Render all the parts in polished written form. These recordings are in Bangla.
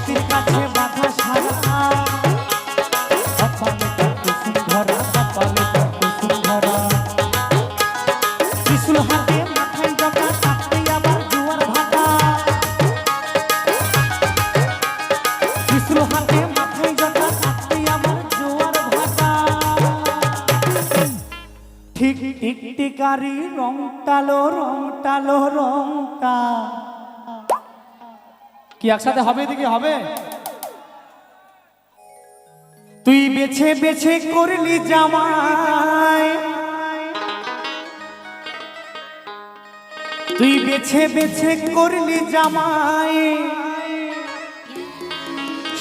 সতীর কাছে বাধা সারা কপালে তার কুসুম ধরা কপালে তার কুসুম ধরা ত্রিশূল হাতে মাথায় জটা থাকতে আবার জোয়ার ভাটা ত্রিশূল হাতে মাথায় জটা থাকতে আবার জোয়ার ভাটা ঠিক টিকটিকারি রং টালো রংটা কি একসাথে হবে দিকে হবে তুই বেছে বেছে করলি জামাই তুই বেছে বেছে করলি জামাই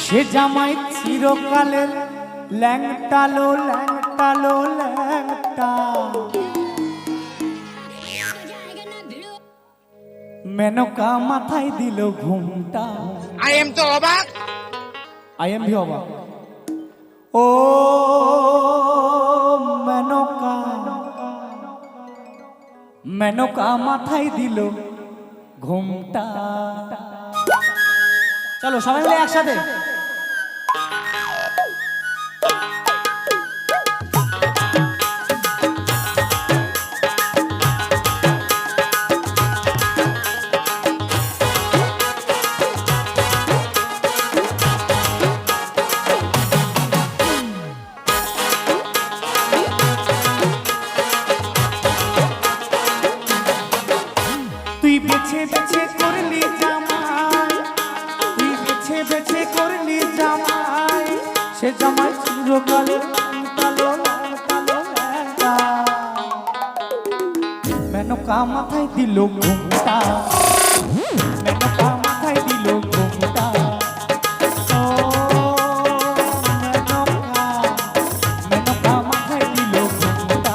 সে জামাই চিরকালের ল্যাংটালো ল্যাংটা মেনকা মাথায় দিল ঘুমটা আই এম তো অবাক আই এম ভি অবাক ও মেনকা মাথায় দিল ঘুমটা চলো সবাই মিলে একসাথে তুই বেছে বেছে করলি জামাই তুই বেছে বেছে করলি জামাই সে জামাই চিরকালের মেনকা মাথায় দিল ঘুমটা মেনকা মাথায় দিল ঘুমটা ও মেনকা মাথায় দিল ঘুমটা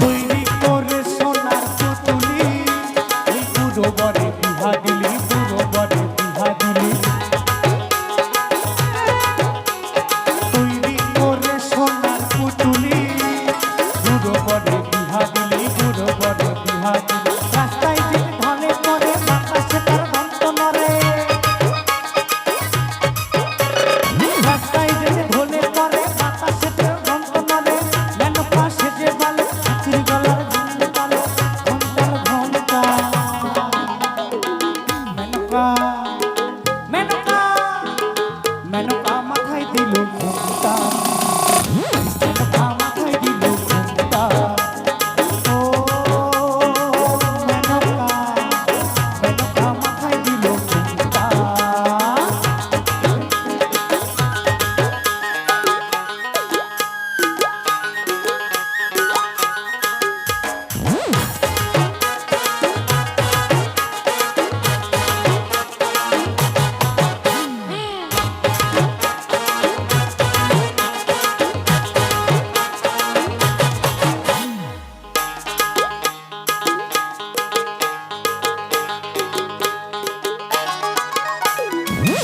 তৈরি করে সোনার পুতুলি এই বুড়ো বরে বিহা দিলি বুড়ো বরে বিহা দিলি তৈরি করে সোনার পুতুলি বুড়ো বরে বিহা দিলি বুড়ো বরে বিহা দিলি রাস্তায় যে ঢলে করে বাতাসে তার গন্ত নরে রাস্তায় যে ঢলে করে বাতাসে তার গন্ত নরে মেনকা সেজে বলে চির গলার ঘন্টালো ঘন্টা মেনকা মেনকা মেনকা মাথায় দিল ঘুমটা মেনকা মাথায় দিল ঘুমটা ও মেনকা মেনকা মাথায় দিল ঘুমটা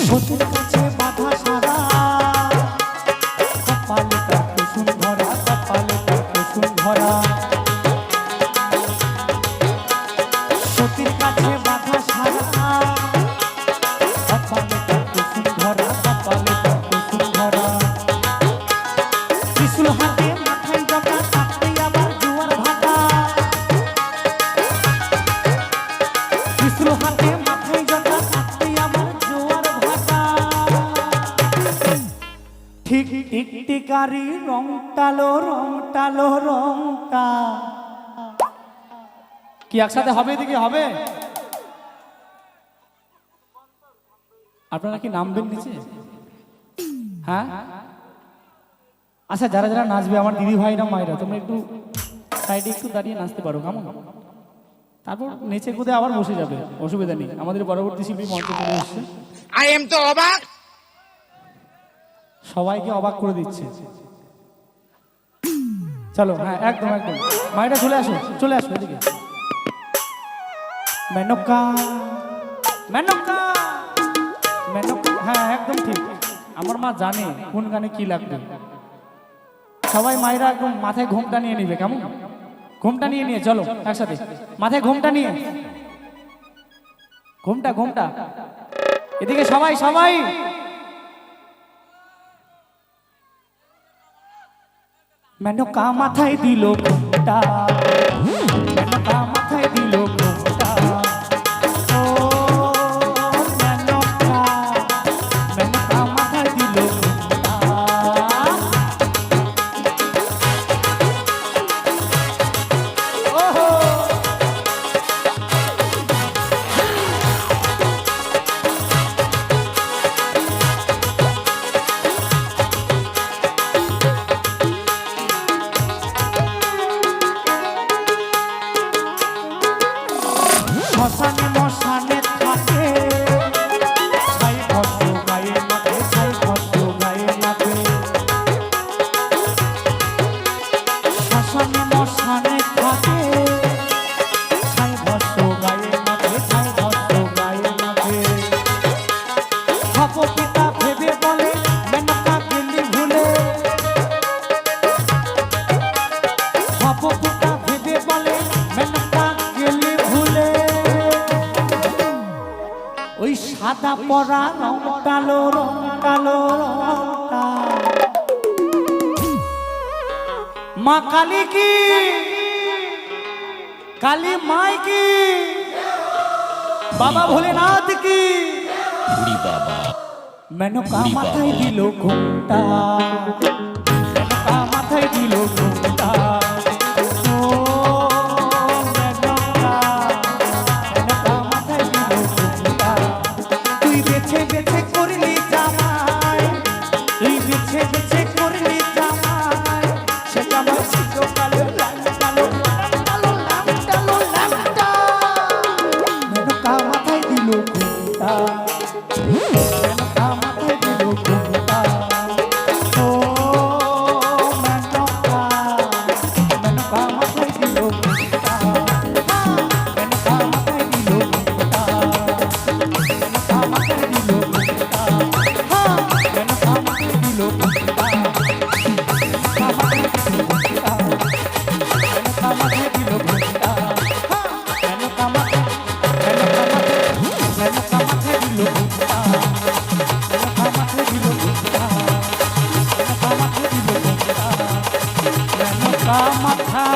সতীর কাছে বাধা সারা কপালে তার কুসুম ধরা কপালে তার কুসুম ধরা সতীর কাছে বাধা সারা কপালে তার কুসুম ধরা কপালে তার কুসুম ধরা ত্রিশূল হাতে মাথায় জটা থাকতে আবার জোয়ার ভাটা ত্রিশূল হাতে মাথায় জটা থাকতে আবার জোয়ার ভাটা ঠিক টিকটিকারি রং টালো রংটা কি একসাথে হবে দিকে হবে আপনারা কি নামবেন নিচে হ্যাঁ আচ্ছা যারা যারা নাচবে আমার দিদি ভাইরা মায়েরা তোমরা একটু সাইডে একটু দাঁড়িয়ে নাচতে পারো কেমন তারপর নিচে কুদে আবার বসে যাবে অসুবিধা নেই আমাদের পরবর্তী শিল্পী মঞ্চে চলে এসেছে আই এম তো অবাক সবাইকে অবাক করে দিচ্ছে চলো হ্যাঁ একদম একদম মায়েরা চলে আসো চলে আসো এদিকে মেনকা মেনকা মেনকা হ্যাঁ একদম ঠিক আমার মা জানে কোন গানে কি লাগবে সবাই মায়েরা একদম মাথায় ঘোমটা নিয়ে নিবে কেমন ঘোমটা নিয়ে নিয়ে চলো একসাথে মাথায় ঘোমটা নিয়ে ঘোমটা ঘোমটা এদিকে সবাই সবাই মেনকা মাথায় দিল ঘোমটা মেনকা মাথায় দিল ঘোমটা ও মেনকা মেনকা মাথায় দিল ঘোমটা ওহো মশানে মশানে থাকে ছাই ভস্য গায়ে মাখে ছাই ভস্য গায়ে মাখে মশানে মশানে থাকে ছাই ভস্য গায়ে মাখে ছাই ভস্য গায়ে মাখে হব পিতা ভেবে বলে মেনকা গেলি ভুলে হব পিতা ভেবে বলে মেনকা গেলি ভুলে ওই সাদা পরা রং কালো রংটা মা কালী কি কালী মাই কি বাবা ভোলেনাথ কি মেনকা মাথায় দিল ঘোমটা মেনকা মাথায় দিল ঘোমটা ও মেনকা মেনকা মাথায় দিল ঘোমটা তুই বেছে বেছে করলি জামাই তুই বেছে বেছে করলি জামাই সে জামাই ছিল কালো লাল কালো কালো লাল কালো লালটা মেনকা মাথায় দিল ঘোমটা মেনকা মাথায় দিল ঘোমটা ও মেনকা মেনকা মাথায় দিল ঘোমটা মেনকা মাথায় দিল ঘোমটা মেনকা মাথায় দিল ঘোমটা মেনকা মাথায় দিল ঘোমটা মেনকা মাথায় দিল ঘোমটা মেনকা মাথায় দিল ঘোমটা মেনকা মাথায় মেনকা মাথায় দিল ঘোমটা মেনকা মাথায় দিল ঘোমটা মেনকা মাথায় দিল ঘোমটা মেনকা মাথায়